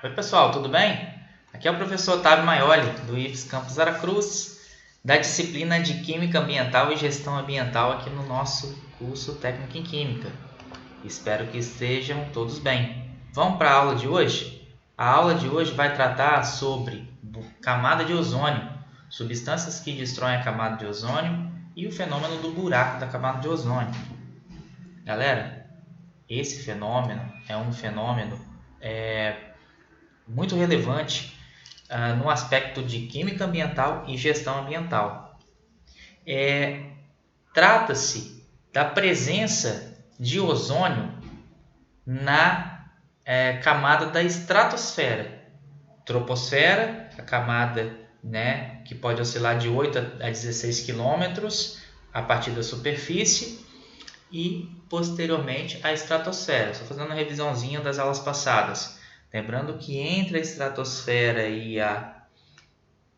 Oi pessoal, tudo bem? Aqui é o professor Otávio Maioli, do IFES Campus Aracruz, da disciplina de Química Ambiental e Gestão Ambiental aqui no nosso curso Técnico em Química. Espero que estejam todos bem. Vamos para a aula de hoje? A aula de hoje vai tratar sobre camada de ozônio, substâncias que destroem a camada de ozônio e o fenômeno do buraco da camada de ozônio. Galera, esse fenômeno é um fenômeno muito relevante no aspecto de química ambiental e gestão ambiental. Trata-se da presença de ozônio na camada da estratosfera. Troposfera, a camada que pode oscilar de 8 a 16 quilômetros a partir da superfície, e posteriormente a estratosfera. Estou fazendo uma revisãozinha das aulas passadas. Lembrando que entre a estratosfera e a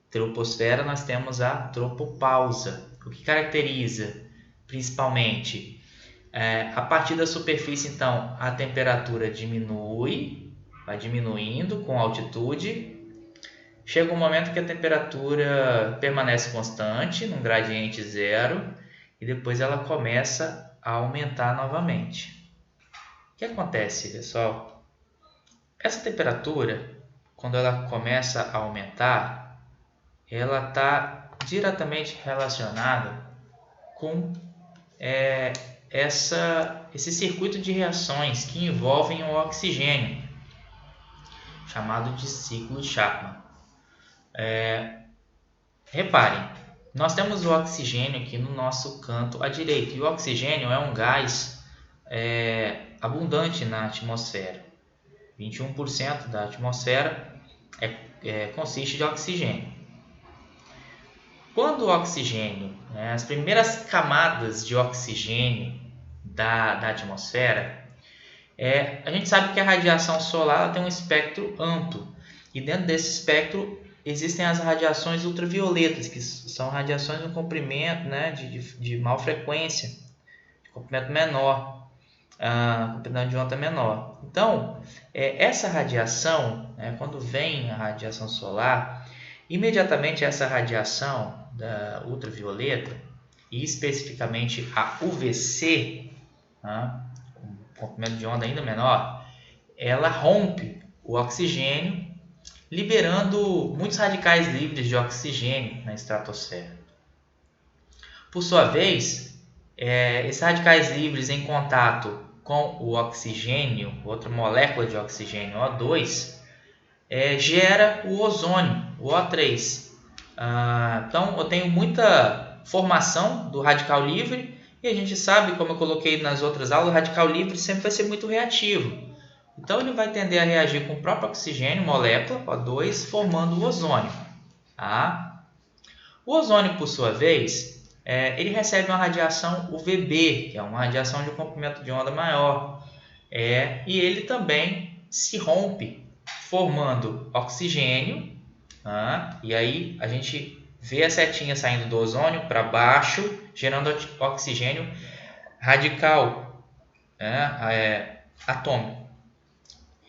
troposfera nós temos a tropopausa. O que caracteriza principalmente a partir da superfície, então a temperatura diminui, vai diminuindo com a altitude. Chega um momento que a temperatura permanece constante, num gradiente zero, e depois ela começa a aumentar novamente. O que acontece, pessoal? Essa temperatura, quando ela começa a aumentar, ela está diretamente relacionada com esse circuito de reações que envolvem o oxigênio, chamado de ciclo Chapman. Reparem, nós temos o oxigênio aqui no nosso canto à direita, e o oxigênio é um gás abundante na atmosfera. 21% da atmosfera consiste de oxigênio. Quando o oxigênio, as primeiras camadas de oxigênio da atmosfera, a gente sabe que a radiação solar tem um espectro amplo, e dentro desse espectro existem as radiações ultravioletas, que são radiações no comprimento de maior frequência, de comprimento menor, comprimento de onda menor. Então, essa radiação, quando vem a radiação solar, imediatamente essa radiação da ultravioleta, e especificamente a UVC, um comprimento de onda ainda menor, ela rompe o oxigênio, liberando muitos radicais livres de oxigênio na estratosfera. Por sua vez, esses radicais livres em contato com o oxigênio, outra molécula de oxigênio, O2, gera o ozônio, o O3. Então, eu tenho muita formação do radical livre, e a gente sabe, como eu coloquei nas outras aulas, o radical livre sempre vai ser muito reativo. Então, ele vai tender a reagir com o próprio oxigênio, molécula, O2, formando o ozônio. O ozônio, por sua vez, ele recebe uma radiação UVB, que é uma radiação de um comprimento de onda maior. E ele também se rompe, formando oxigênio. E aí a gente vê a setinha saindo do ozônio para baixo, gerando oxigênio radical atômico.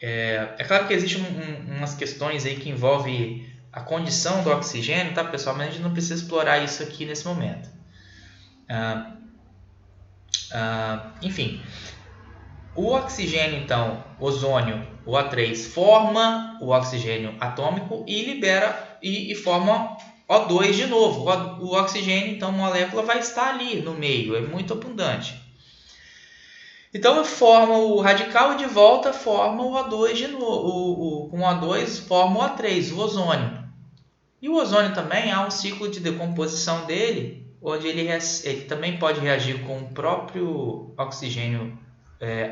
É claro que existem umas questões aí que envolvem a condição do oxigênio, tá, pessoal? Mas a gente não precisa explorar isso aqui nesse momento. Enfim, o oxigênio, então, ozônio, o O3, forma o oxigênio atômico e libera e forma O2 de novo. O oxigênio, então, molécula, vai estar ali no meio, é muito abundante. Então, forma o radical e de volta forma o O2 de novo. Com o O2 forma o O3, o ozônio. E o ozônio também há um ciclo de decomposição dele, onde ele também pode reagir com o próprio oxigênio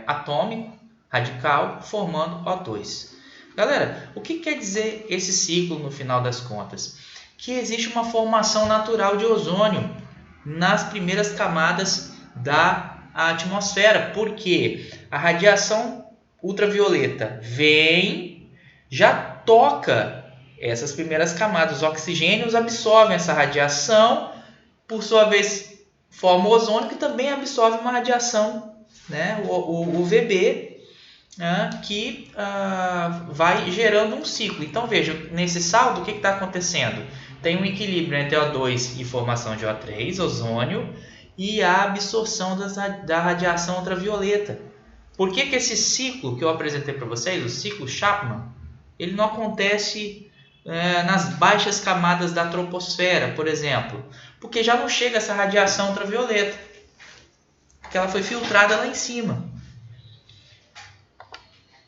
atômico, radical, formando O2. Galera, o que quer dizer esse ciclo no final das contas? Que existe uma formação natural de ozônio nas primeiras camadas da atmosfera, porque a radiação ultravioleta vem, já toca essas primeiras camadas. Os oxigênios absorvem essa radiação, por sua vez forma o ozônio, que também absorve uma radiação, o UVB, que vai gerando um ciclo. Então veja, nesse saldo o que está acontecendo? Tem um equilíbrio entre O2 e formação de O3, ozônio, e a absorção da radiação ultravioleta. Por que esse ciclo que eu apresentei para vocês, o ciclo Chapman, ele não acontece nas baixas camadas da troposfera, por exemplo? Porque já não chega essa radiação ultravioleta, porque ela foi filtrada lá em cima.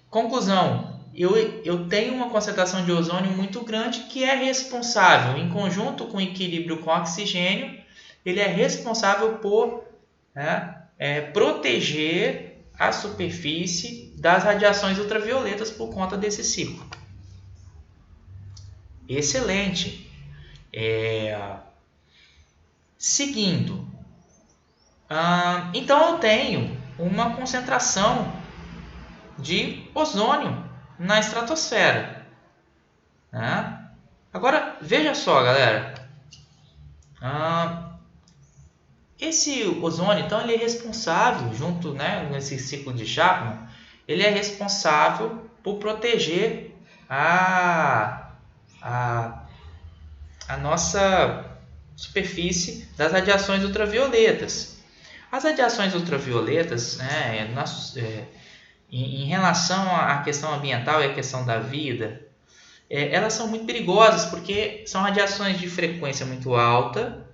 Conclusão, eu tenho uma concentração de ozônio muito grande que é responsável, em conjunto com o equilíbrio com oxigênio, ele é responsável por proteger a superfície das radiações ultravioletas por conta desse ciclo. Excelente. Seguindo, então eu tenho uma concentração de ozônio na estratosfera. Agora, veja só, galera. Esse ozônio, então, ele é responsável, junto nesse ciclo de Chapman, ele é responsável por proteger a nossa superfície das radiações ultravioletas. As radiações ultravioletas, em relação à questão ambiental e à questão da vida, elas são muito perigosas porque são radiações de frequência muito alta,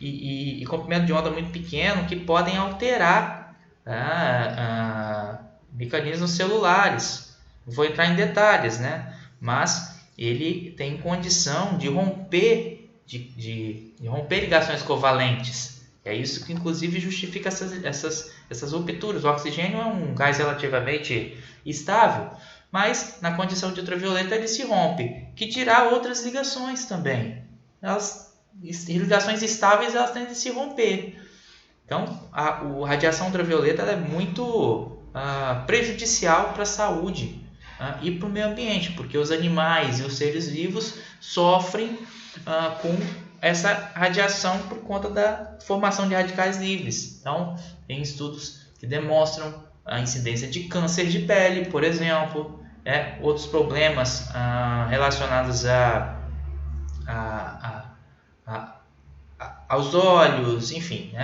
e comprimento de onda muito pequeno que podem alterar mecanismos celulares. Não vou entrar em detalhes, mas ele tem condição de romper ligações covalentes. É isso que inclusive justifica essas rupturas. O oxigênio é um gás relativamente estável, mas na condição de ultravioleta ele se rompe, que dirá outras ligações também. Ligações estáveis elas tendem a se romper. Então a radiação ultravioleta é muito prejudicial para a saúde e para o meio ambiente, porque os animais e os seres vivos sofrem com essa radiação por conta da formação de radicais livres. Então tem estudos que demonstram a incidência de câncer de pele, por exemplo, outros problemas relacionados aos olhos, enfim,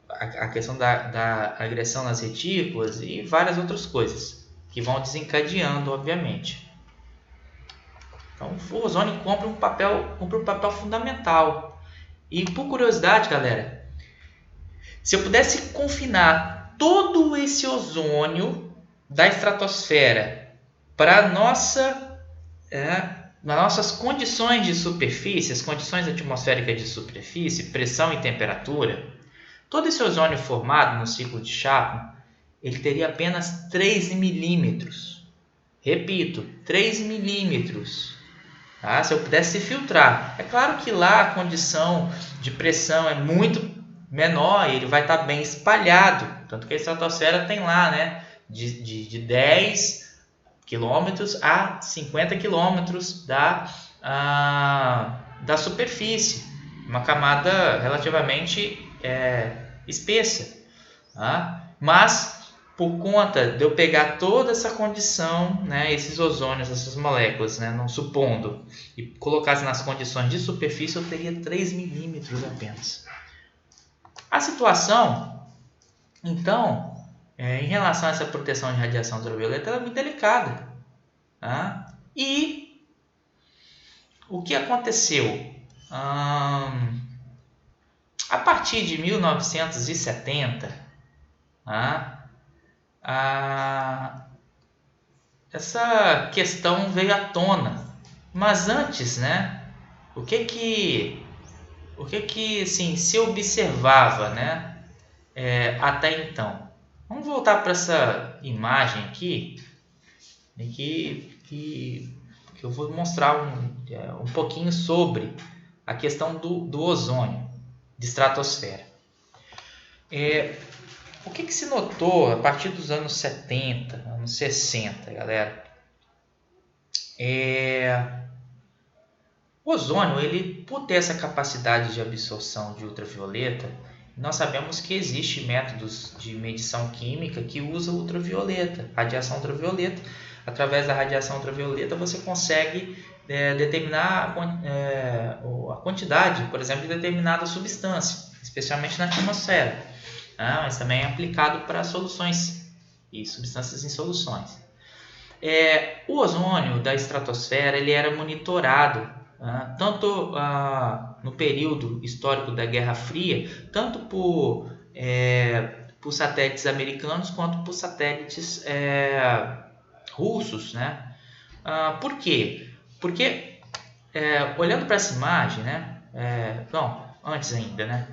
a questão da agressão nas retículas e várias outras coisas que vão desencadeando, obviamente. Então, o ozônio cumpre um papel fundamental. E por curiosidade, galera, se eu pudesse confinar todo esse ozônio da estratosfera para nossas condições de superfície, as condições atmosféricas de superfície, pressão e temperatura, todo esse ozônio formado no ciclo de Chapman, ele teria apenas 3 milímetros. Repito, 3 milímetros. Se eu pudesse filtrar. É claro que lá a condição de pressão é muito menor e ele vai estar bem espalhado. Tanto que a estratosfera tem lá de 10 quilômetros a 50 quilômetros da superfície, uma camada relativamente espessa, mas por conta de eu pegar toda essa condição, esses ozônios, essas moléculas, não supondo, e colocasse nas condições de superfície, eu teria 3 milímetros apenas. A situação, então, em relação a essa proteção de radiação ultravioleta, ela é muito delicada. E o que aconteceu? A partir de 1970, essa questão veio à tona. Mas antes, o que assim, se observava, até então? Vamos voltar para essa imagem aqui, que eu vou mostrar um pouquinho sobre a questão do ozônio de estratosfera. O que se notou a partir dos anos 70, anos 60, galera? O ozônio, ele, por ter essa capacidade de absorção de ultravioleta, nós sabemos que existem métodos de medição química que usam ultravioleta, radiação ultravioleta. Através da radiação ultravioleta você consegue determinar a quantidade, por exemplo, de determinada substância, especialmente na atmosfera, mas também é aplicado para soluções e substâncias em soluções. O ozônio da estratosfera ele era monitorado tanto no período histórico da Guerra Fria, tanto por satélites americanos quanto por satélites russos, né? Por quê? Porque olhando para essa imagem, né? Antes ainda, né?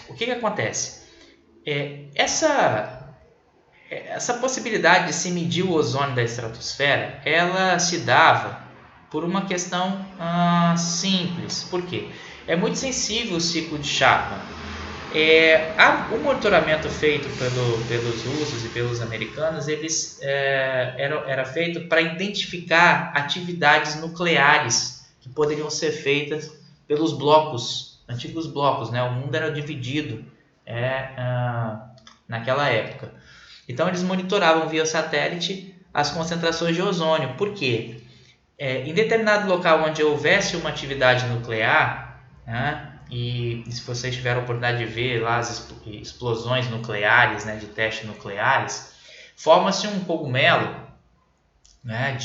O que acontece? Essa possibilidade de se medir o ozônio da estratosfera, ela se dava por uma questão simples. Por quê? É muito sensível o ciclo de Chapman. O monitoramento feito pelos russos e pelos americanos, era feito para identificar atividades nucleares que poderiam ser feitas pelos antigos blocos, né? O mundo era dividido naquela época. Então eles monitoravam via satélite as concentrações de ozônio. Por quê? Em determinado local onde houvesse uma atividade nuclear, e se vocês tiveram a oportunidade de ver lá as explosões nucleares, né, de testes nucleares, forma-se um cogumelo, né,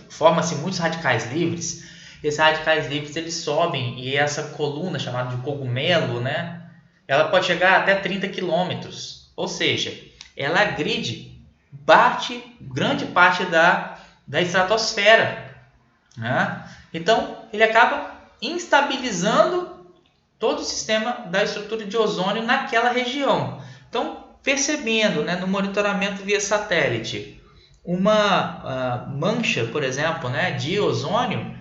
forma-se muitos radicais livres. Esses radicais livres eles sobem e essa coluna chamada de cogumelo, né, ela pode chegar até 30 quilômetros, ou seja, ela bate grande parte da estratosfera, né? Então ele acaba instabilizando todo o sistema da estrutura de ozônio naquela região. Então, percebendo, né, no monitoramento via satélite uma mancha, por exemplo, né, de ozônio,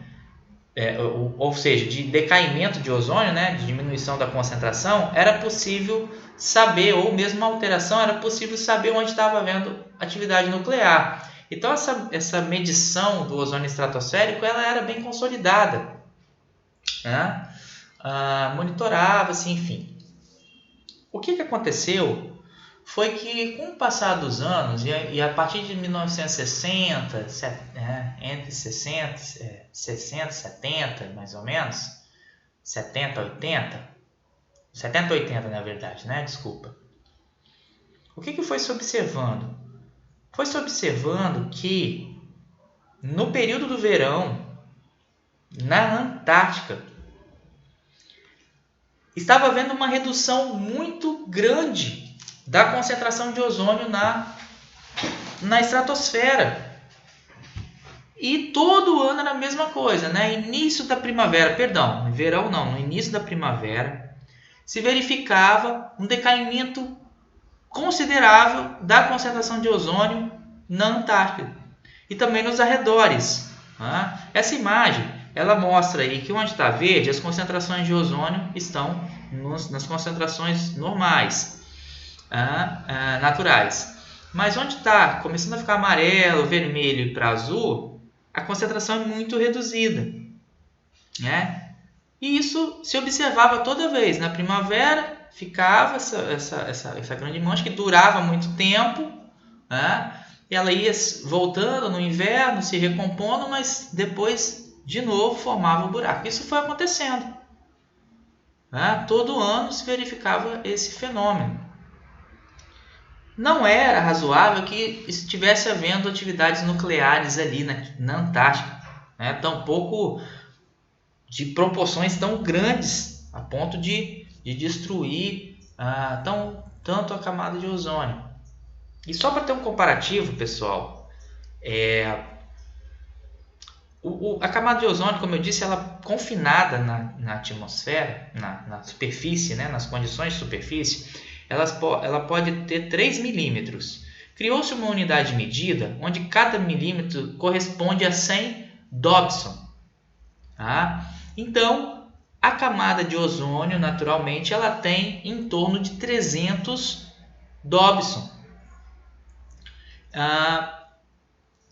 ou seja, de decaimento de ozônio, né, de diminuição da concentração, era possível saber, ou mesmo alteração, era possível saber onde estava havendo atividade nuclear. Então, essa medição do ozônio estratosférico ela era bem consolidada, né? Monitorava-se, enfim. O que aconteceu foi que, com o passar dos anos, e a partir de 1960, entre 60 e 70, mais ou menos, 70, 80, na verdade, né? Desculpa. O que foi se observando? Foi se observando que, no período do verão, na Antártica, estava havendo uma redução muito grande da concentração de ozônio na estratosfera. E todo ano era a mesma coisa, né? Início da primavera, perdão, verão não, no início da primavera, se verificava um decaimento considerável da concentração de ozônio na Antártida e também nos arredores. Essa imagem ela mostra aí que onde está verde, as concentrações de ozônio estão nas concentrações normais, naturais. Mas onde está começando a ficar amarelo, vermelho e para azul, a concentração é muito reduzida, né? E isso se observava toda vez. Na primavera ficava essa grande mancha que durava muito tempo, né? E ela ia voltando no inverno, se recompondo, mas depois de novo formava o buraco. Isso foi acontecendo, né? Todo ano se verificava esse fenômeno. Não era razoável que estivesse havendo atividades nucleares ali na Antártica, né? Tampouco de proporções tão grandes a ponto de destruir tanto a camada de ozônio. E só para ter um comparativo, pessoal, a camada de ozônio, como eu disse, ela confinada na atmosfera, na superfície, né, nas condições de superfície, ela pode ter 3 milímetros. Criou-se uma unidade de medida onde cada milímetro corresponde a 100 Dobson. Então, a camada de ozônio, naturalmente, ela tem em torno de 300 Dobson.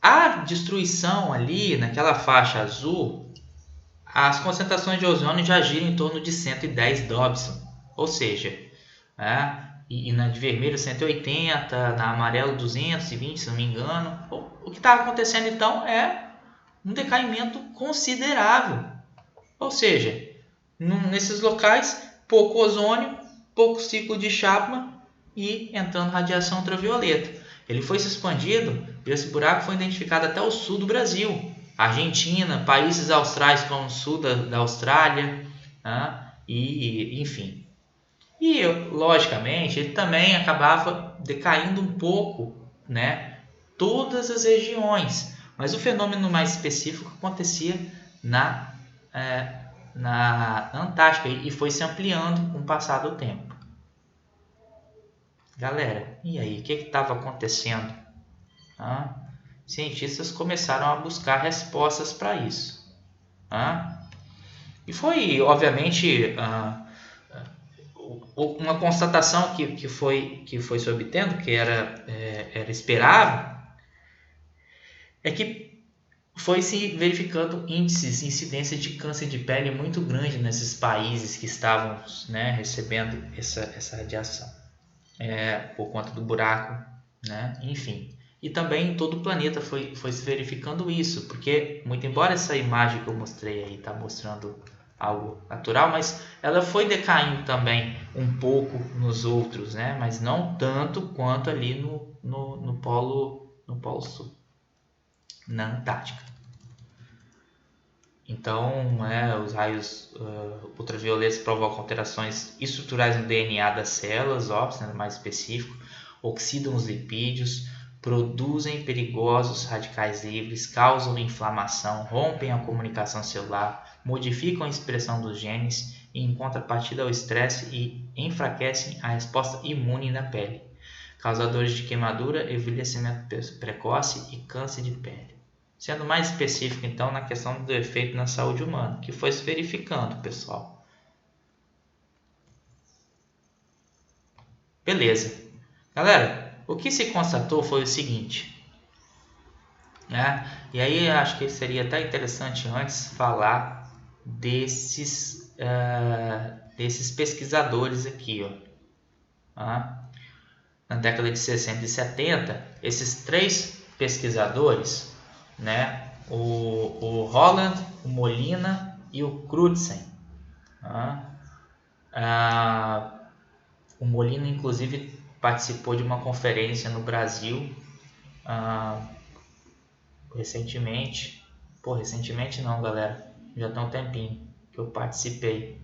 A destruição ali, naquela faixa azul, as concentrações de ozônio já giram em torno de 110 Dobson, ou seja, e na de vermelho 180, na amarelo 220, se não me engano. O que está acontecendo então é um decaimento considerável, ou seja, nesses locais pouco ozônio, pouco ciclo de Chapman e entrando radiação ultravioleta. Ele foi se expandindo e esse buraco foi identificado até o sul do Brasil, Argentina, países austrais como o sul da Austrália, e enfim. E logicamente ele também acabava decaindo um pouco, todas as regiões, mas o fenômeno mais específico acontecia na Antártica e foi se ampliando com o passar do tempo. Galera, e aí, o que estava acontecendo? Cientistas começaram a buscar respostas para isso. E foi, obviamente, uma constatação que foi se obtendo, que era esperável, é que foi se verificando índices de incidência de câncer de pele muito grande nesses países que estavam recebendo essa radiação, por conta do buraco, enfim. E também em todo o planeta foi se verificando isso, porque, muito embora essa imagem que eu mostrei aí está mostrando algo natural, mas ela foi decaindo também um pouco nos outros, mas não tanto quanto ali no Polo Sul, na Antártica. Então, os raios ultravioletas provocam alterações estruturais no DNA das células, óbvio, mais específico, oxidam os lipídios, produzem perigosos radicais livres, causam inflamação, rompem a comunicação celular, modificam a expressão dos genes e, em contrapartida ao estresse, e enfraquecem a resposta imune na pele, causadores de queimadura, envelhecimento precoce e câncer de pele. Sendo mais específico, então, na questão do efeito na saúde humana, que foi se verificando, pessoal. Beleza. Galera, o que se constatou foi o seguinte, e aí acho que seria até interessante antes falar desses pesquisadores aqui, na década de 60 e 70, esses 3 pesquisadores, o Holland, o Molina e o Crutzen. O Molina, inclusive, participou de uma conferência no Brasil recentemente. Recentemente não, galera, já tem um tempinho que eu participei.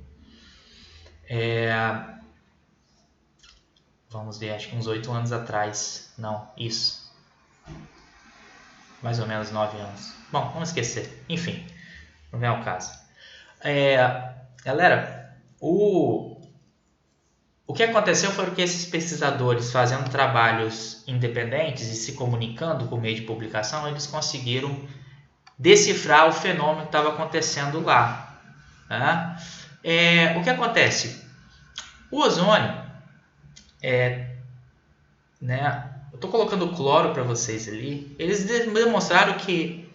Vamos ver, acho que uns 8 anos atrás. Não, isso. Mais ou menos 9 anos. Bom, vamos esquecer. Enfim, não vem ao caso. Galera, o que aconteceu foi que esses pesquisadores, fazendo trabalhos independentes e se comunicando por meio de publicação, eles conseguiram decifrar o fenômeno que estava acontecendo lá. O que acontece? O ozônio, eu estou colocando cloro para vocês ali. Eles demonstraram que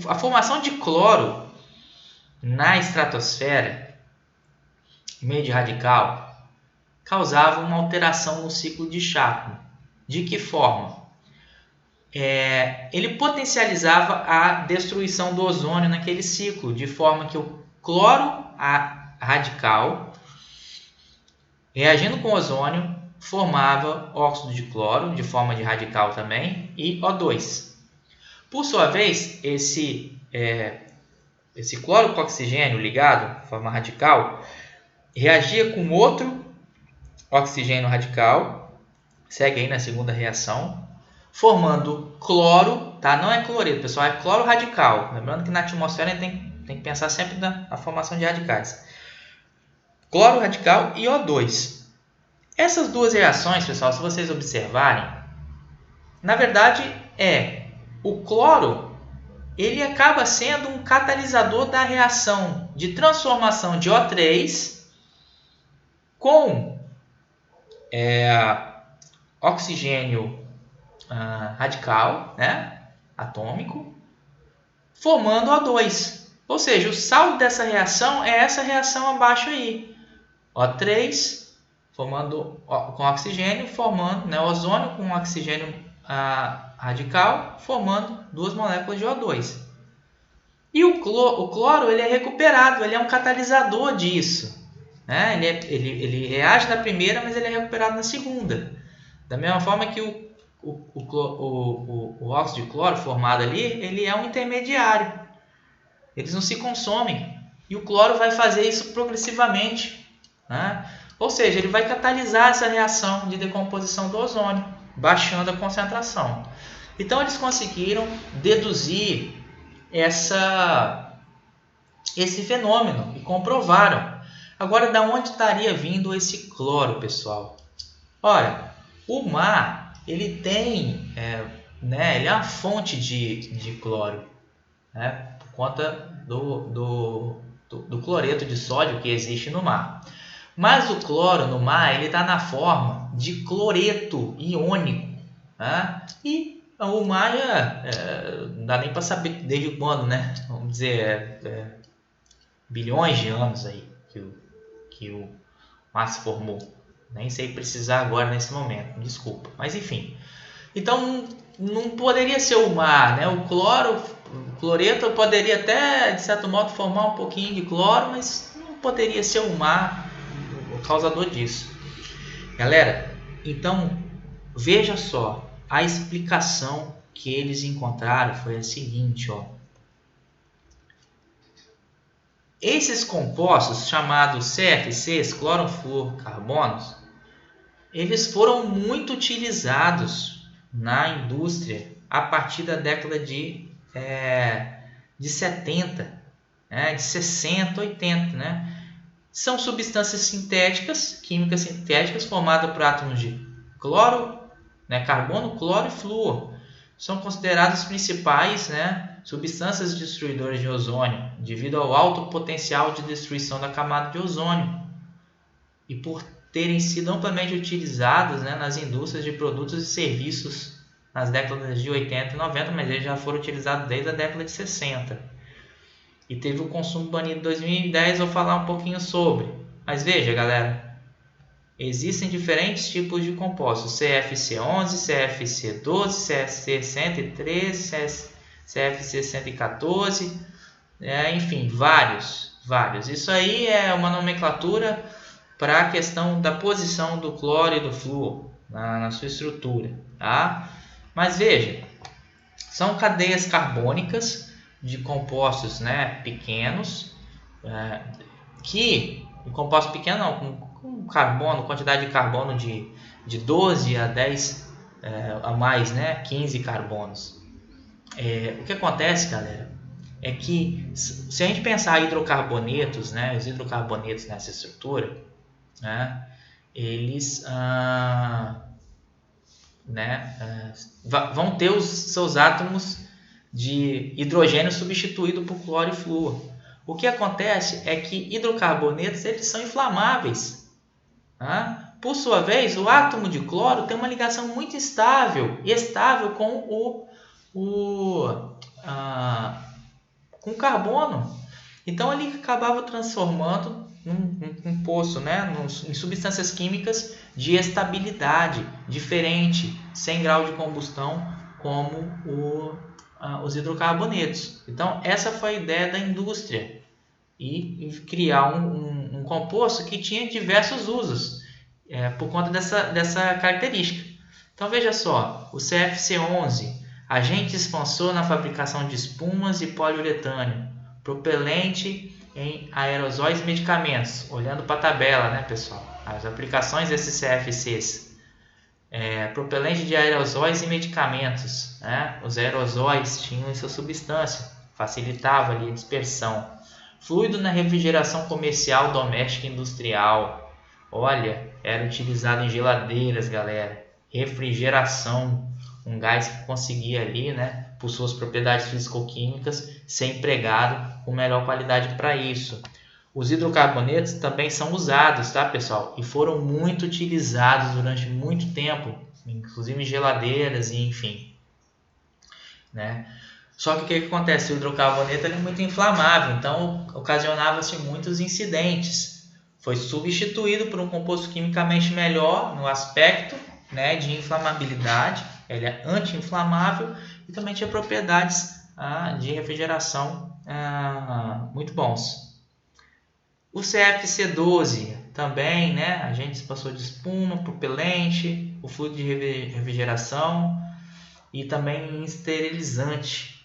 a formação de cloro na estratosfera, meio de radical, causava uma alteração no ciclo de Chapman. De que forma? Ele potencializava a destruição do ozônio naquele ciclo, de forma que o cloro radical, reagindo com o ozônio, formava óxido de cloro, de forma de radical também, e O2. Por sua vez, esse cloro com oxigênio ligado, de forma radical, reagia com outro oxigênio radical, segue aí na segunda reação, formando cloro, tá? Não é cloreto, pessoal, é cloro radical. Lembrando que na atmosfera a gente tem que pensar sempre na formação de radicais. Cloro radical e O2. Essas duas reações, pessoal, se vocês observarem, na verdade o cloro, ele acaba sendo um catalisador da reação de transformação de O3 com oxigênio radical, atômico, formando O2. Ou seja, o saldo dessa reação é essa reação abaixo aí. O3 formando com oxigênio, formando, né, ozônio com oxigênio radical, formando duas moléculas de O2. E o cloro ele é recuperado, ele é um catalisador disso. Né? Ele reage na primeira, mas ele é recuperado na segunda. Da mesma forma que o óxido de cloro formado ali, ele é um intermediário. Eles não se consomem. E o cloro vai fazer isso progressivamente. Né? Ou seja, ele vai catalisar essa reação de decomposição do ozônio, baixando a concentração. Então eles conseguiram deduzir esse fenômeno e comprovaram. Agora, da onde estaria vindo esse cloro, pessoal? Olha, o mar ele tem, ele é uma fonte de cloro, né, por conta do cloreto de sódio que existe no mar. Mas o cloro no mar ele está na forma de cloreto iônico, né? E o mar não dá nem para saber desde quando, né? Vamos dizer, bilhões de anos aí que o mar se formou. Nem sei precisar agora nesse momento, desculpa. Mas enfim. Então não poderia ser o mar, né? O cloreto poderia até, de certo modo, formar um pouquinho de cloro, mas não poderia ser o mar o causador disso. Galera, então veja só, a explicação que eles encontraram foi a seguinte, ó. Esses compostos chamados CFCs, clorofluorcarbonos, eles foram muito utilizados na indústria a partir da década de 70, de 60, 80, né? São substâncias sintéticas, químicas sintéticas, formadas por átomos de cloro, carbono, cloro e flúor. São consideradas principais, substâncias destruidoras de ozônio, devido ao alto potencial de destruição da camada de ozônio e por terem sido amplamente utilizadas nas indústrias de produtos e serviços nas décadas de 80 e 90, mas eles já foram utilizados desde a década de 60. E teve o consumo banido em 2010, vou falar um pouquinho sobre. Mas veja, galera, existem diferentes tipos de compostos: CFC11, CFC12, CFC113, CFC114, enfim, vários. Isso aí é uma nomenclatura para a questão da posição do cloro e do flúor na sua estrutura. Tá? Mas veja, são cadeias carbônicas de compostos pequenos, compostos pequenos não, com carbono, quantidade de carbono de 12 a 10 a mais, 15 carbonos. O que acontece, galera, é que se a gente pensar em hidrocarbonetos, os hidrocarbonetos nessa estrutura, eles vão ter os seus átomos de hidrogênio substituído por cloro e flúor. O que acontece é que hidrocarbonetos eles são inflamáveis. Por sua vez, o átomo de cloro tem uma ligação muito estável com com carbono. Então ele acabava transformando num poço, em substâncias químicas de estabilidade diferente, sem grau de combustão, como os hidrocarbonetos. Então essa foi a ideia da indústria, e criar um composto que tinha diversos usos por conta dessa característica. Então veja só, o CFC11, agente expansor na fabricação de espumas e poliuretânio, propelente em aerosóis e medicamentos. Olhando para a tabela, pessoal, as aplicações desses CFCs. Propelente de aerosóis e medicamentos. Os aerosóis tinham sua substância, facilitava ali a dispersão. Fluido na refrigeração comercial, doméstica e industrial. Olha, era utilizado em geladeiras, galera. Refrigeração, um gás que conseguia ali, por suas propriedades físico-químicas, ser empregado com melhor qualidade para isso. Os hidrocarbonetos também são usados, tá, pessoal? E foram muito utilizados durante muito tempo, inclusive em geladeiras e enfim. Só que o que acontece? O hidrocarboneto ele é muito inflamável, então ocasionava-se muitos incidentes. Foi substituído por um composto quimicamente melhor no aspecto, né, de inflamabilidade. Ele é anti-inflamável e também tinha propriedades de refrigeração muito bons. O CFC12 também, né, agente expansor de espuma, propelente, o fluido de refrigeração e também esterilizante.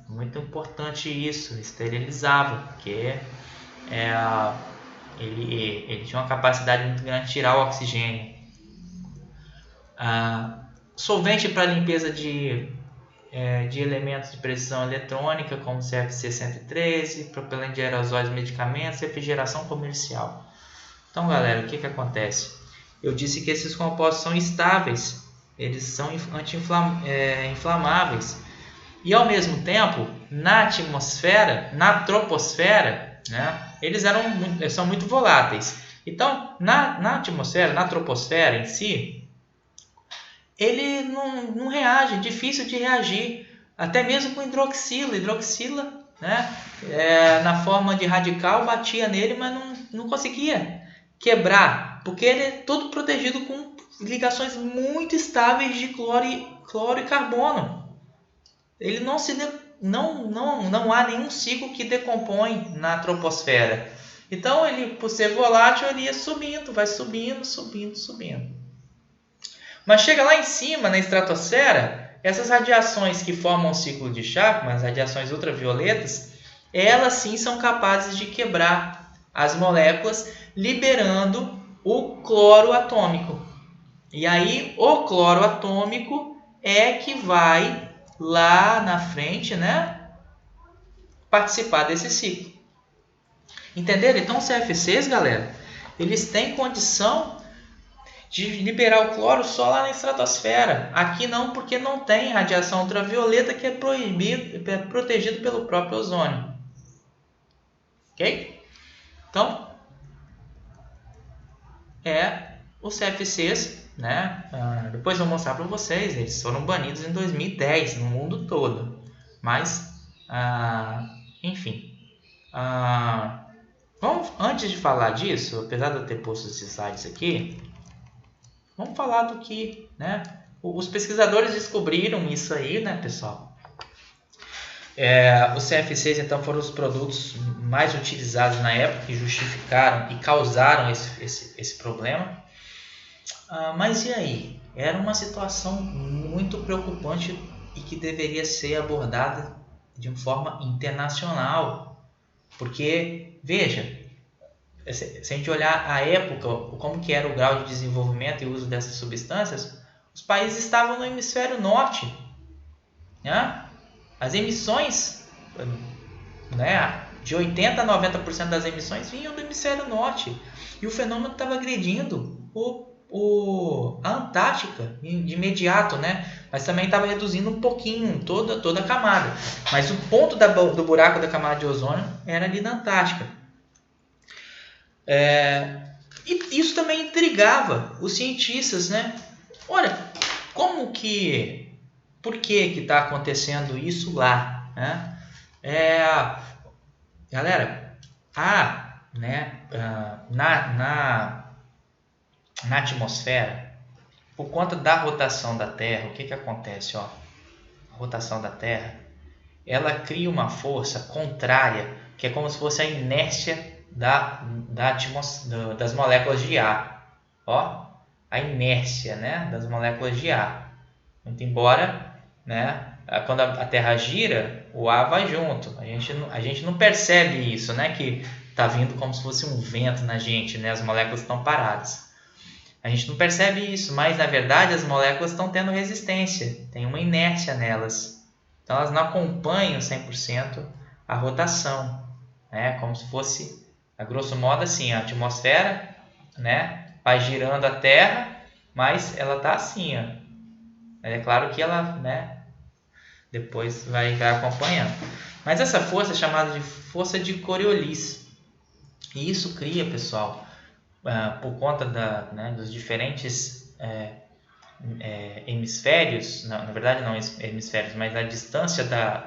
Muito importante isso, esterilizava, porque ele tinha uma capacidade muito grande de tirar o oxigênio. Solvente para limpeza de elementos de precisão eletrônica, como CFC 113, propelente de aerosóis, medicamentos, refrigeração comercial. Então, galera, o que acontece? Eu disse que esses compostos são estáveis, eles são anti-inflamáveis. E ao mesmo tempo, na atmosfera, na troposfera, né, eles são muito voláteis. Então, na atmosfera, na troposfera em si, ele não reage, é difícil de reagir, até mesmo com hidroxila. Hidroxila, né, na forma de radical, batia nele, mas não conseguia quebrar, porque ele é todo protegido com ligações muito estáveis de cloro e carbono. Ele não há nenhum ciclo que decompõe na troposfera. Então, ele, por ser volátil, ele ia subindo, vai subindo. Mas chega lá em cima, na estratosfera, essas radiações que formam o ciclo de Chapman, as radiações ultravioletas, elas sim são capazes de quebrar as moléculas, liberando o cloro atômico. E aí, o cloro atômico é que vai lá na frente, né, participar desse ciclo. Entenderam? Então, os CFCs, galera, eles têm condição de liberar o cloro só lá na estratosfera. Aqui não, porque não tem radiação ultravioleta, que é protegido pelo próprio ozônio. Ok? Então, os CFCs, né? Depois eu vou mostrar para vocês, eles foram banidos em 2010 no mundo todo. Mas, enfim. Antes de falar disso, apesar de eu ter posto esses slides aqui, vamos falar do que, né? Os pesquisadores descobriram isso aí, né, pessoal? Os CFCs, então, foram os produtos mais utilizados na época, que justificaram e causaram esse problema. Mas e aí? Era uma situação muito preocupante e que deveria ser abordada de uma forma internacional. Porque, veja, se a gente olhar a época, como que era o grau de desenvolvimento e uso dessas substâncias, os países estavam no hemisfério norte, né? As emissões, né, de 80% a 90% das emissões vinham do hemisfério norte. E o fenômeno estava agredindo a Antártica de imediato, né? Mas também estava reduzindo um pouquinho toda a camada. Mas o ponto do buraco da camada de ozônio era ali na Antártica. E isso também intrigava os cientistas, né? Olha, por que está acontecendo isso lá, né? Galera, na atmosfera, por conta da rotação da Terra, o que acontece? A rotação da Terra, ela cria uma força contrária, que é como se fosse a inércia das moléculas de ar. A inércia, né, das moléculas de ar. Muito embora, né, quando a Terra gira, o ar vai junto. A gente não percebe isso, né, que está vindo como se fosse um vento na gente, né, as moléculas estão paradas. A gente não percebe isso, mas na verdade as moléculas estão tendo resistência, tem uma inércia nelas. Então elas não acompanham 100% a rotação, né? Como se fosse, a grosso modo, assim, a atmosfera, né, vai girando a Terra, mas ela está assim, ó. É claro que ela, né, depois vai acompanhando. Mas essa força é chamada de força de Coriolis. E isso cria, pessoal, por conta dos diferentes hemisférios, na verdade não hemisférios, mas na distância da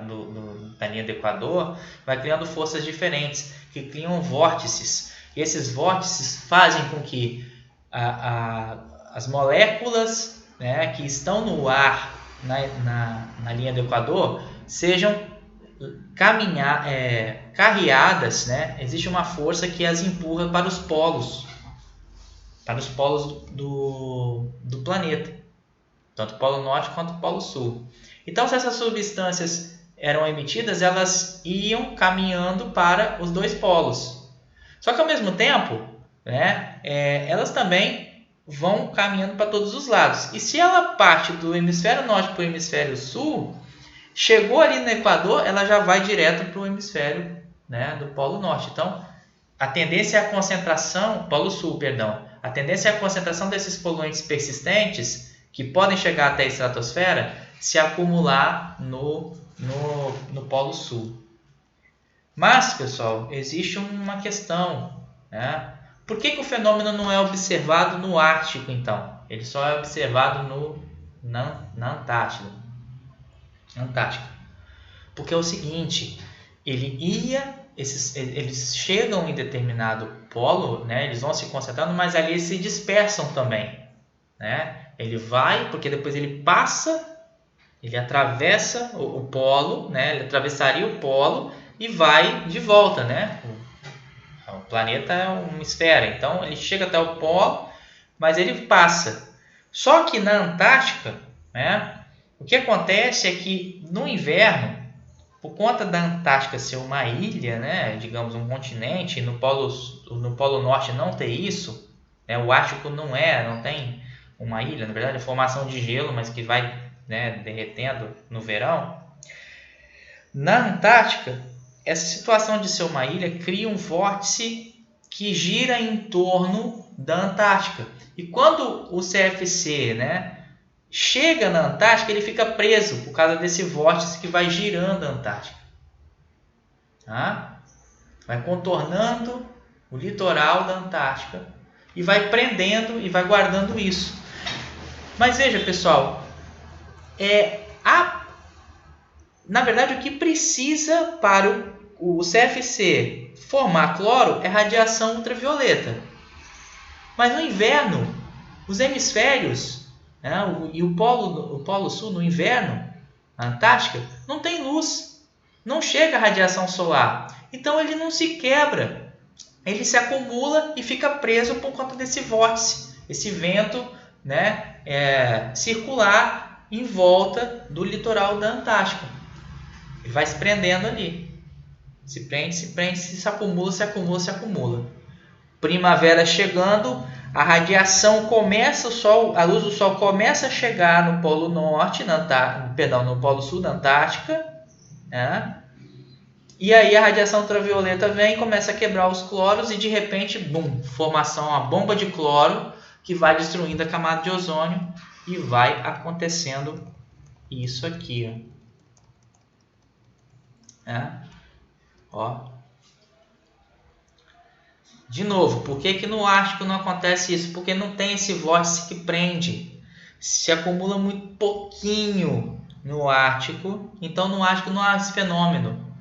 linha do Equador, vai criando forças diferentes, que criam vórtices. E esses vórtices fazem com que as moléculas, né, que estão no ar na linha do Equador sejam carreadas, né? Existe uma força que as empurra para os polos do planeta, tanto o Polo Norte quanto o Polo Sul. Então, se essas substâncias eram emitidas, elas iam caminhando para os dois polos. Só que ao mesmo tempo, né, elas também vão caminhando para todos os lados. E se ela parte do hemisfério norte para o hemisfério sul, chegou ali no Equador, ela já vai direto para o hemisfério, né, do Polo Norte. Então, a tendência é a concentração, Polo Sul, perdão, a tendência é a concentração desses poluentes persistentes, que podem chegar até a estratosfera, se acumular no Polo Sul. Mas, pessoal, existe uma questão, né? Por que o fenômeno não é observado no Ártico, então? Ele só é observado na Antártida. Porque é o seguinte, eles chegam em determinado polo, né? Eles vão se concentrando, mas ali eles se dispersam também, né? Ele vai, porque depois ele atravessa o polo, né? Ele atravessaria o polo e vai de volta, né? O planeta é uma esfera, então ele chega até o polo, mas ele passa. Só que na Antártica, né? O que acontece é que no inverno, por conta da Antártica ser uma ilha, né, digamos um continente, no Polo Norte não ter isso, né, o Ártico não tem uma ilha, na verdade é formação de gelo, mas que vai, né, derretendo no verão. Na Antártica, essa situação de ser uma ilha cria um vórtice que gira em torno da Antártica. E quando o CFC, né, chega na Antártica, ele fica preso por causa desse vórtice que vai girando a Antártica. Tá? Vai contornando o litoral da Antártica e vai prendendo e vai guardando isso. Mas veja, pessoal, na verdade o que precisa para o CFC formar cloro é radiação ultravioleta. Mas no inverno, os hemisférios, né, e o Polo Sul no inverno, a Antártica, não tem luz, não chega a radiação solar. Então ele não se quebra, ele se acumula e fica preso por conta desse vórtice, esse vento, né, circular em volta do litoral da Antártica. E vai se prendendo ali. Se prende, se acumula. Primavera chegando, a radiação começa, a luz do Sol começa a chegar no Polo Norte, no Polo Sul da Antártica, né? E aí a radiação ultravioleta vem e começa a quebrar os cloros e de repente, bum, formação, uma bomba de cloro que vai destruindo a camada de ozônio e vai acontecendo isso aqui, ó. De novo, por que no Ártico não acontece isso? Porque não tem esse vórtice que prende. Se acumula muito pouquinho no Ártico, então no Ártico não há esse fenômeno,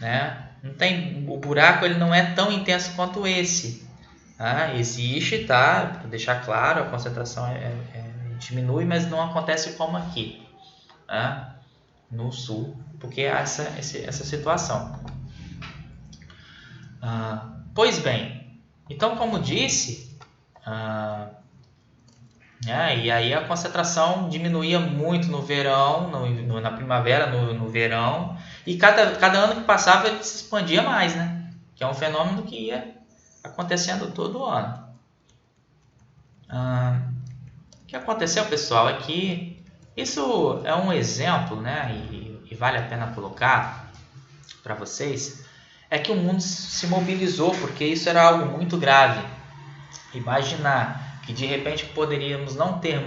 né? Não tem, o buraco ele não é tão intenso quanto esse. Existe, tá? Para deixar claro, a concentração diminui, mas não acontece como aqui, no sul, porque há essa situação. Pois bem, então como disse, e aí a concentração diminuía muito no verão, na primavera, no verão, e cada ano que passava ele se expandia mais, né? Que é um fenômeno que ia acontecendo todo ano. O que aconteceu, pessoal, é que isso é um exemplo, né? E vale a pena colocar para vocês, é que o mundo se mobilizou porque isso era algo muito grave. Imaginar que de repente poderíamos não ter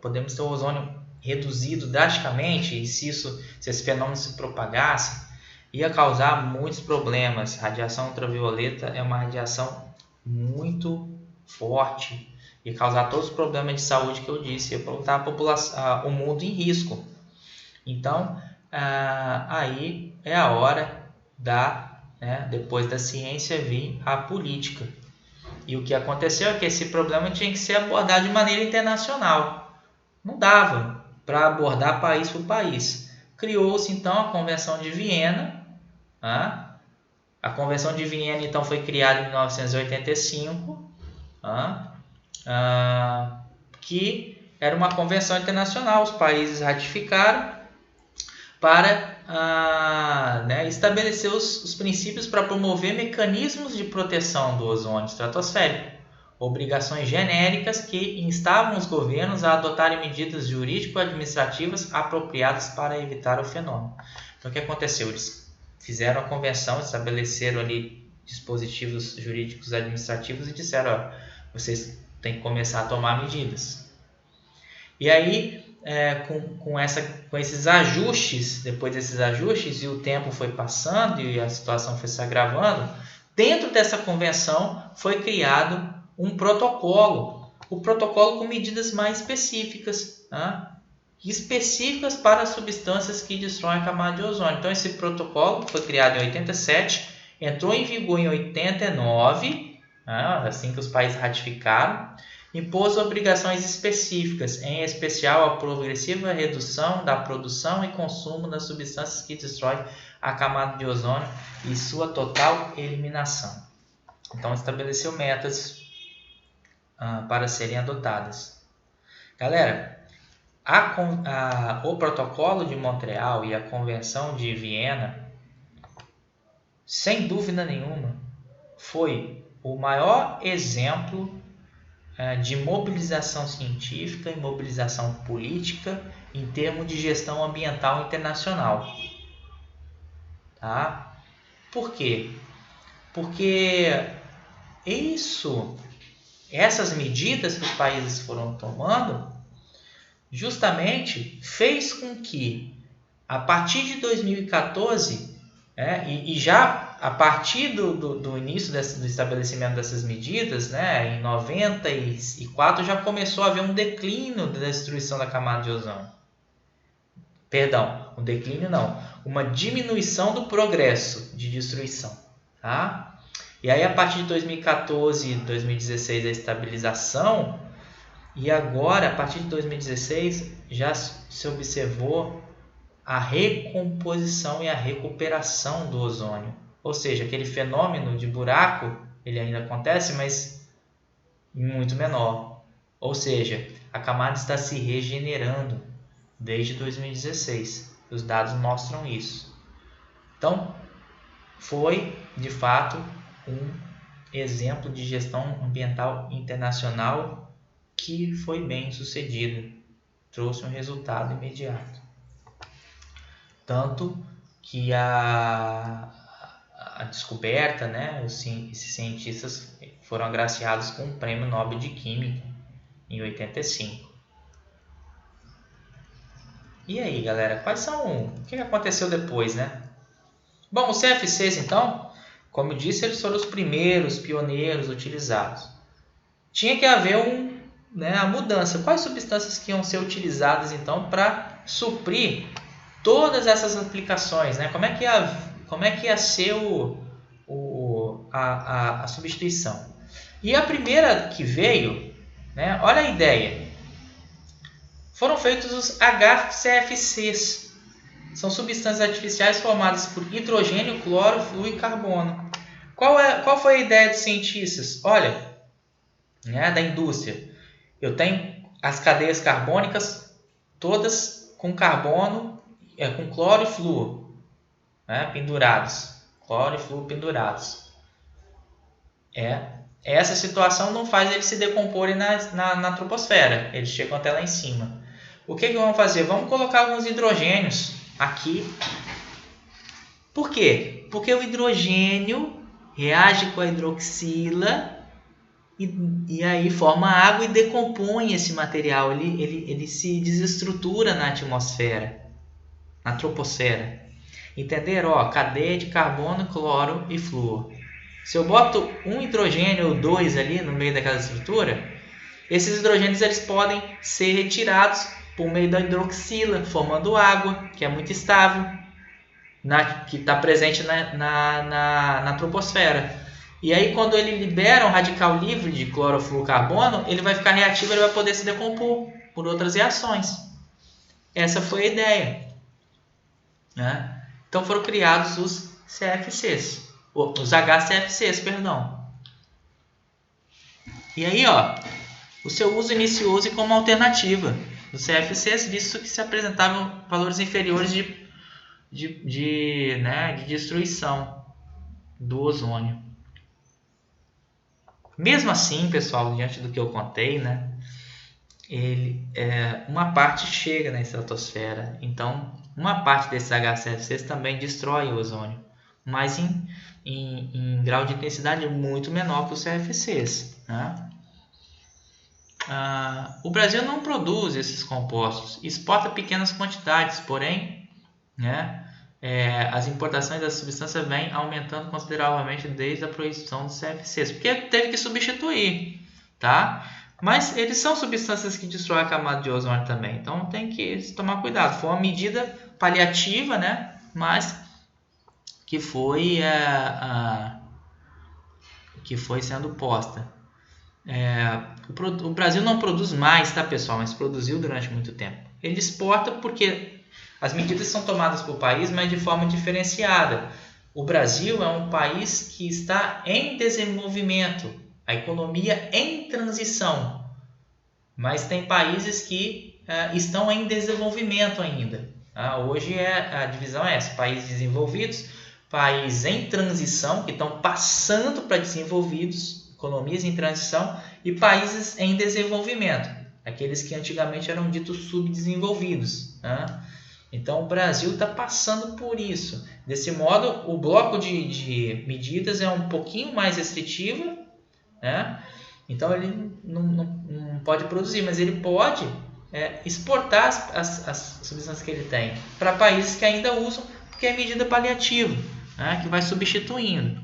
podemos ter o ozônio reduzido drasticamente, e se esse fenômeno se propagasse, ia causar muitos problemas. Radiação ultravioleta é uma radiação muito forte ia causar todos os problemas de saúde que eu disse, ia botar a população, o mundo em risco. Então, aí é a hora depois da ciência vir a política. E o que aconteceu é que esse problema tinha que ser abordado de maneira internacional. Não dava para abordar país por país. Criou-se então a Convenção de Viena. A Convenção de Viena então foi criada em 1985, que era uma convenção internacional. Os países ratificaram para estabelecer os princípios para promover mecanismos de proteção do ozônio estratosférico, obrigações genéricas que instavam os governos a adotarem medidas jurídico-administrativas apropriadas para evitar o fenômeno. Então, o que aconteceu? Eles fizeram a convenção, estabeleceram ali dispositivos jurídicos administrativos e disseram: vocês têm que começar a tomar medidas. E aí, com esses ajustes, depois desses ajustes, e o tempo foi passando e a situação foi se agravando, dentro dessa convenção foi criado um protocolo, o protocolo com medidas mais específicas, específicas para as substâncias que destroem a camada de ozônio. Então, esse protocolo foi criado em 87, entrou em vigor em 89, assim que os países ratificaram, impôs obrigações específicas, em especial a progressiva redução da produção e consumo das substâncias que destroem a camada de ozônio e sua total eliminação. Então, estabeleceu metas para serem adotadas. Galera, o Protocolo de Montreal e a Convenção de Viena, sem dúvida nenhuma, foi o maior exemplo de mobilização científica e mobilização política em termos de gestão ambiental internacional. Por quê? Porque essas medidas que os países foram tomando justamente fez com que, a partir de 2014, e já a partir do início do estabelecimento dessas medidas, em 94 já começou a haver um declínio da destruição da camada de ozônio. Perdão, um declínio não, uma diminuição do progresso de destruição. E aí, a partir de 2014 e 2016, a estabilização, e agora, a partir de 2016, já se observou a recomposição e a recuperação do ozônio. Ou seja, aquele fenômeno de buraco, ele ainda acontece, mas muito menor. Ou seja, a camada está se regenerando desde 2016. Os dados mostram isso. Então, foi, de fato, um exemplo de gestão ambiental internacional que foi bem sucedido. Trouxe um resultado imediato. Tanto que a descoberta, esses cientistas foram agraciados com o Prêmio Nobel de Química em 85. E aí, galera, o que aconteceu depois, Bom, os CFCs, então, como eu disse, eles foram os primeiros pioneiros utilizados. Tinha que haver a mudança. Quais substâncias que iam ser utilizadas, então, para suprir todas essas aplicações, Como é que ia ser a substituição? E a primeira que veio, olha a ideia. Foram feitos os HCFCs. São substâncias artificiais formadas por hidrogênio, cloro, flúor e carbono. Qual foi a ideia dos cientistas? Olha, da indústria. Eu tenho as cadeias carbônicas todas com carbono, com cloro e flúor, pendurados. Cloro e flúor pendurados. Essa situação não faz eles se decomporem na troposfera. Eles chegam até lá em cima. O que vamos fazer? Vamos colocar alguns hidrogênios aqui. Por quê? Porque o hidrogênio reage com a hidroxila e aí forma água e decompõe esse material. Ele se desestrutura na atmosfera, na troposfera. Entenderam? Cadeia de carbono, cloro e flúor. Se eu boto um hidrogênio ou dois ali no meio daquela estrutura, Esses hidrogênios eles podem ser retirados por meio da hidroxila, formando água, que é muito estável, que está presente na troposfera. E aí, quando ele libera um radical livre de clorofluorcarbono, ele vai ficar reativo, ele vai poder se decompor por outras reações. Essa foi a ideia, né? Então foram criados os CFCs, os HCFCs, perdão. E aí, ó, o seu uso iniciou-se como alternativa dos CFCs, visto que se apresentavam valores inferiores de destruição do ozônio. Mesmo assim, pessoal, diante do que eu contei, né, uma parte chega na estratosfera, então uma parte desses HCFCs também destrói o ozônio, mas em grau de intensidade muito menor que os CFCs, né? O Brasil não produz esses compostos, exporta pequenas quantidades, porém, né, as importações da substância vêm aumentando consideravelmente desde a proibição dos CFCs, porque teve que substituir, tá? Mas eles são substâncias que destroem a camada de ozônio também, então tem que tomar cuidado. Foi uma medida paliativa, né? Mas que foi sendo posta. O Brasil não produz mais, tá, pessoal? Mas produziu durante muito tempo. Ele exporta porque as medidas são tomadas por país, mas de forma diferenciada. O Brasil é um país que está em desenvolvimento, a economia em transição, mas tem países que estão em desenvolvimento ainda. Hoje a divisão é essa: países desenvolvidos, países em transição, que estão passando para desenvolvidos, economias em transição, e países em desenvolvimento, aqueles que antigamente eram ditos subdesenvolvidos, né? Então o Brasil está passando por isso. Desse modo, o bloco de medidas é um pouquinho mais restritivo, né? Então ele não pode produzir, mas ele pode exportar as substâncias que ele tem para países que ainda usam, porque é medida paliativa, né? Que vai substituindo.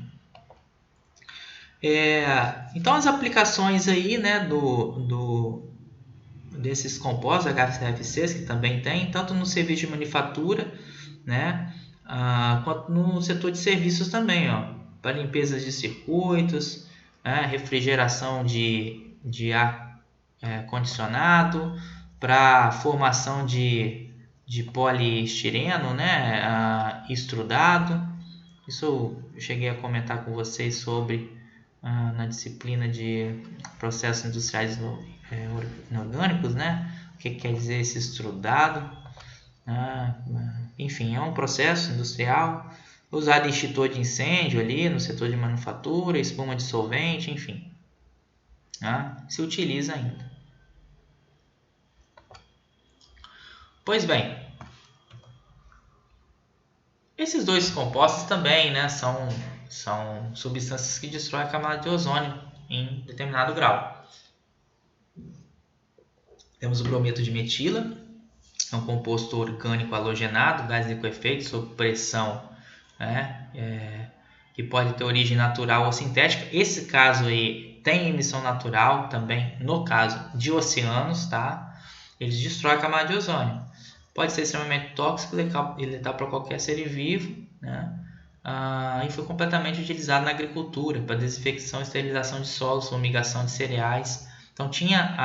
Então as aplicações aí, né, desses compostos HCFCs, que também tem, tanto no serviço de manufatura, né, quanto no setor de serviços também, ó, para limpezas de circuitos, refrigeração de ar condicionado, para formação de poliestireno, né, extrudado. Isso eu cheguei a comentar com vocês sobre na disciplina de processos industriais inorgânicos, né? O que quer dizer esse extrudado? Enfim, é um processo industrial usado em extintor de incêndio ali no setor de manufatura, espuma dissolvente, enfim, se utiliza ainda. Pois bem, esses dois compostos também, né, são substâncias que destroem a camada de ozônio em determinado grau. Temos o brometo de metila, é um composto orgânico halogenado, gás de coefeito sob pressão, que pode ter origem natural ou sintética. Esse caso aí tem emissão natural também, no caso de oceanos, tá? Eles destroem a camada de ozônio. Pode ser extremamente tóxico e letal para qualquer ser vivo, né? E foi completamente utilizado na agricultura para desinfecção e esterilização de solos, fumigação de cereais. Então tinha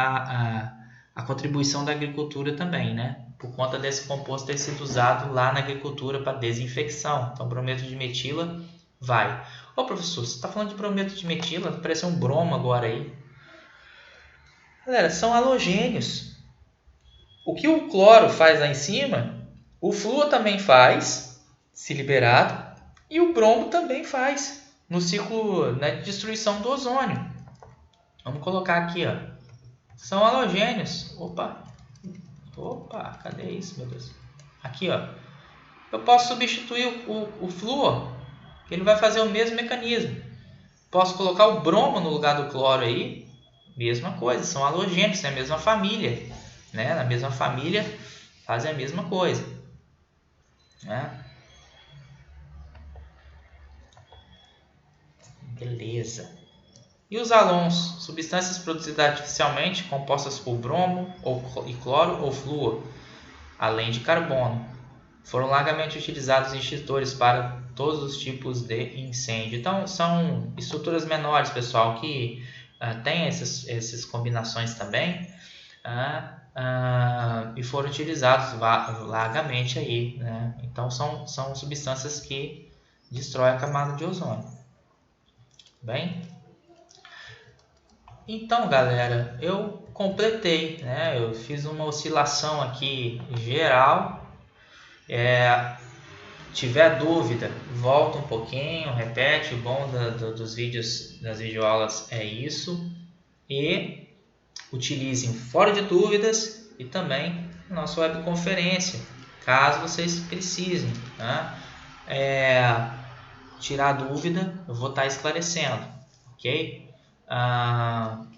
a contribuição da agricultura também, né? Por conta desse composto ter sido usado lá na agricultura para desinfecção. Então, brometo de metila vai. Ô professor, você está falando de brometo de metila? Parece um bromo agora aí. Galera, são halogênios. O que o cloro faz lá em cima, o flúor também faz, se liberado, e o bromo também faz no ciclo, né, de destruição do ozônio. Vamos colocar aqui, ó. São halogênios. Opa, cadê isso, meu Deus? Aqui, ó. Eu posso substituir o flúor, que ele vai fazer o mesmo mecanismo. Posso colocar o bromo no lugar do cloro aí, mesma coisa, são halogênios, é a mesma família, né? Na mesma família fazem a mesma coisa, né? Beleza. E os halons, substâncias produzidas artificialmente, compostas por bromo e cloro ou flúor, além de carbono. Foram largamente utilizados em extintores para todos os tipos de incêndio. Então, são estruturas menores, pessoal, que têm essas combinações também, e foram utilizados largamente aí, né? Então, são substâncias que destroem a camada de ozônio. Bem, então, galera, eu completei, né? Eu fiz uma oscilação aqui geral. Tiver dúvida, volta um pouquinho, repete. O bom dos vídeos, das videoaulas é isso. E utilizem fora de dúvidas e também a nossa webconferência, caso vocês precisem, né? Tirar dúvida, eu vou estar esclarecendo, ok?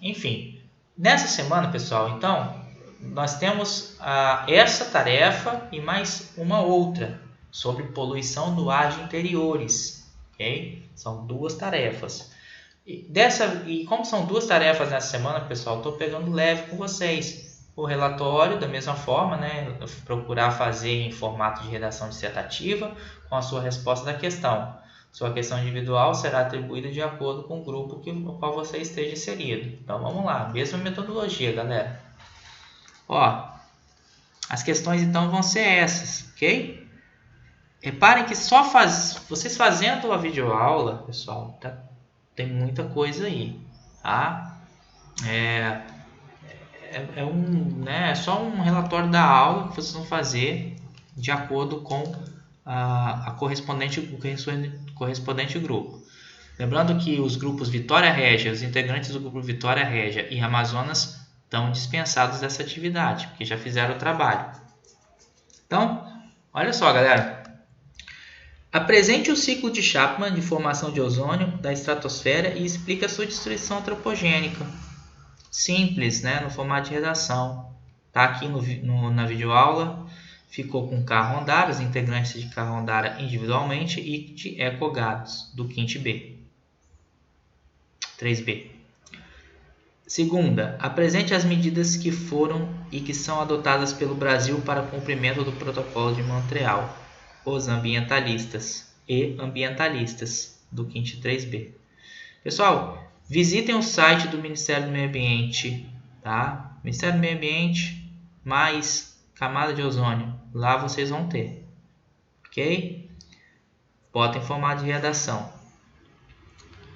Enfim, nessa semana, pessoal, então, nós temos essa tarefa e mais uma outra sobre poluição do ar de interiores, ok? São duas tarefas. E como são duas tarefas nessa semana, pessoal, estou pegando leve com vocês. O relatório, da mesma forma, né? Procurar fazer em formato de redação dissertativa com a sua resposta da questão. Sua questão individual será atribuída de acordo com o grupo no qual você esteja inserido. Então vamos lá, mesma metodologia, galera. As questões então vão ser essas, ok? Reparem que vocês fazendo a videoaula, pessoal, tem muita coisa aí, tá? É só um relatório da aula que vocês vão fazer de acordo com o correspondente grupo. Lembrando que os grupos Vitória Régia, os integrantes do grupo Vitória Régia e Amazonas estão dispensados dessa atividade, porque já fizeram o trabalho. Então, olha só, galera. Apresente o ciclo de Chapman de formação de ozônio da estratosfera e explique a sua destruição antropogênica. Simples, né? No formato de redação. Tá aqui na videoaula. Ficou com Carrondara, os integrantes de Carrondara individualmente e de Ecogados, do quinto B. 3B. Segunda, apresente as medidas que foram e que são adotadas pelo Brasil para cumprimento do Protocolo de Montreal. Os ambientalistas e ambientalistas, do quinto 3B. Pessoal, visitem o site do Ministério do Meio Ambiente, tá? Ministério do Meio Ambiente mais camada de ozônio. Lá vocês vão ter, ok? Bota em formato de redação.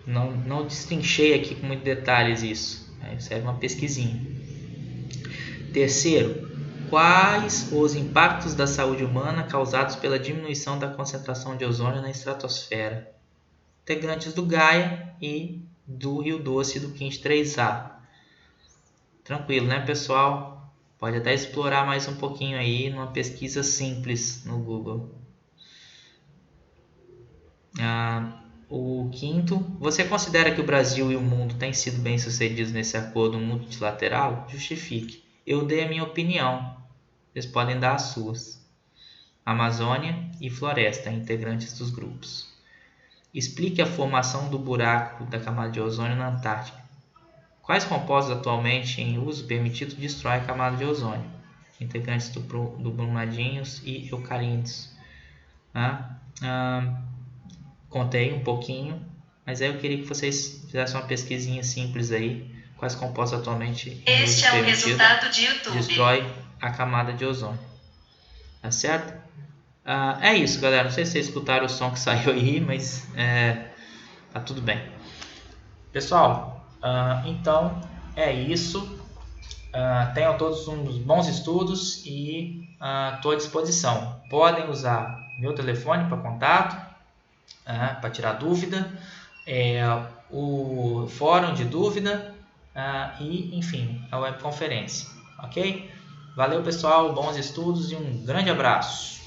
Não destrinchei aqui com muitos detalhes isso. Serve uma pesquisinha. Terceiro, quais os impactos da saúde humana causados pela diminuição da concentração de ozônio na estratosfera? Integrantes do Gaia e do Rio Doce do quinto 3A. Tranquilo, né, pessoal? Pode até explorar mais um pouquinho aí numa pesquisa simples no Google. O quinto, você considera que o Brasil e o mundo têm sido bem-sucedidos nesse acordo multilateral? Justifique. Eu dei a minha opinião. Vocês podem dar as suas. Amazônia e Floresta, integrantes dos grupos. Explique a formação do buraco da camada de ozônio na Antártica. Quais compostos atualmente em uso permitido destroem a camada de ozônio? Integrantes do bromadinhos e eucarídeos. Contei um pouquinho, mas aí eu queria que vocês fizessem uma pesquisinha simples aí. Quais compostos atualmente em uso permitido resultado de YouTube. Destrói a camada de ozônio. Tá certo? É isso, galera. Não sei se vocês escutaram o som que saiu aí, mas tá tudo bem. Pessoal, então é isso. Tenham todos uns bons estudos e estou à disposição. Podem usar meu telefone para contato, para tirar dúvida, o fórum de dúvida e, enfim, a webconferência. Ok? Valeu, pessoal. Bons estudos e um grande abraço.